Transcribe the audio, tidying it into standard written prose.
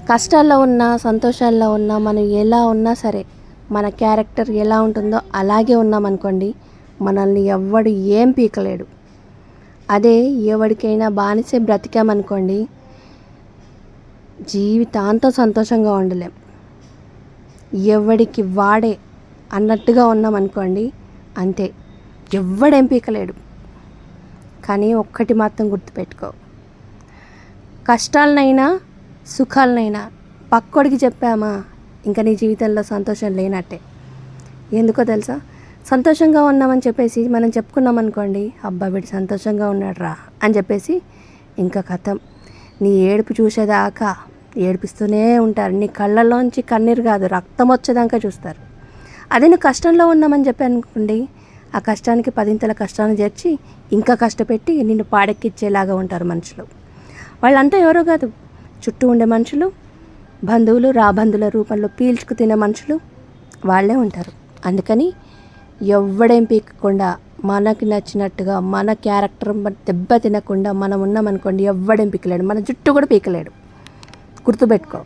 కష్టాల్లో ఉన్నా సంతోషాల్లో ఉన్నా మనం ఎలా ఉన్నా సరే మన క్యారెక్టర్ ఎలా ఉంటుందో అలాగే ఉన్నామనుకోండి, మనల్ని ఎవ్వడు ఏం పీకలేడు. అదే ఎవరికైనా బానిసే బ్రతికామనుకోండి, జీవితాంతం సంతోషంగా ఉండలేం. ఎవడికి వాడే అన్నట్టుగా ఉన్నామనుకోండి, అంతే, ఎవ్వడేం పీకలేడు. కానీ ఒక్కటి మాత్రం గుర్తుపెట్టుకో, కష్టాలనైనా సుఖాలనైనా పక్కోడికి చెప్పామా, ఇంకా నీ జీవితంలో సంతోషం లేనట్టే. ఎందుకో తెలుసా? సంతోషంగా ఉన్నామని చెప్పేసి మనం చెప్పుకున్నాం అనుకోండి, అబ్బా వీడు సంతోషంగా ఉన్నాడు రా అని చెప్పేసి ఇంకా కథం, నీ ఏడుపు చూసేదాకా ఏడిపిస్తూనే ఉంటారు. నీ కళ్ళల్లోంచి కన్నీరు కాదు, రక్తం వచ్చేదాకా చూస్తారు. అదే నువ్వు కష్టంలో ఉన్నామని చెప్పి అనుకోండి, ఆ కష్టానికి పదింతల కష్టాన్ని చేర్చి ఇంకా కష్టపెట్టి నిన్ను పాడెక్కిచ్చేలాగా ఉంటారు మనుషులు. వాళ్ళంతా ఎవరో కాదు, చుట్టూ ఉండే మనుషులు, బంధువులు, రాబంధువుల రూపంలో పీల్చుకు తినే మనుషులు వాళ్ళే ఉంటారు. అందుకని ఎవ్వడేం పీకకుండా మనకి నచ్చినట్టుగా మన క్యారెక్టర్ దెబ్బ తినకుండా మనం ఉన్నామనుకోండి, ఎవ్వడేం పీకలేడు, మన జుట్టు కూడా పీకలేడు. గుర్తుపెట్టుకో.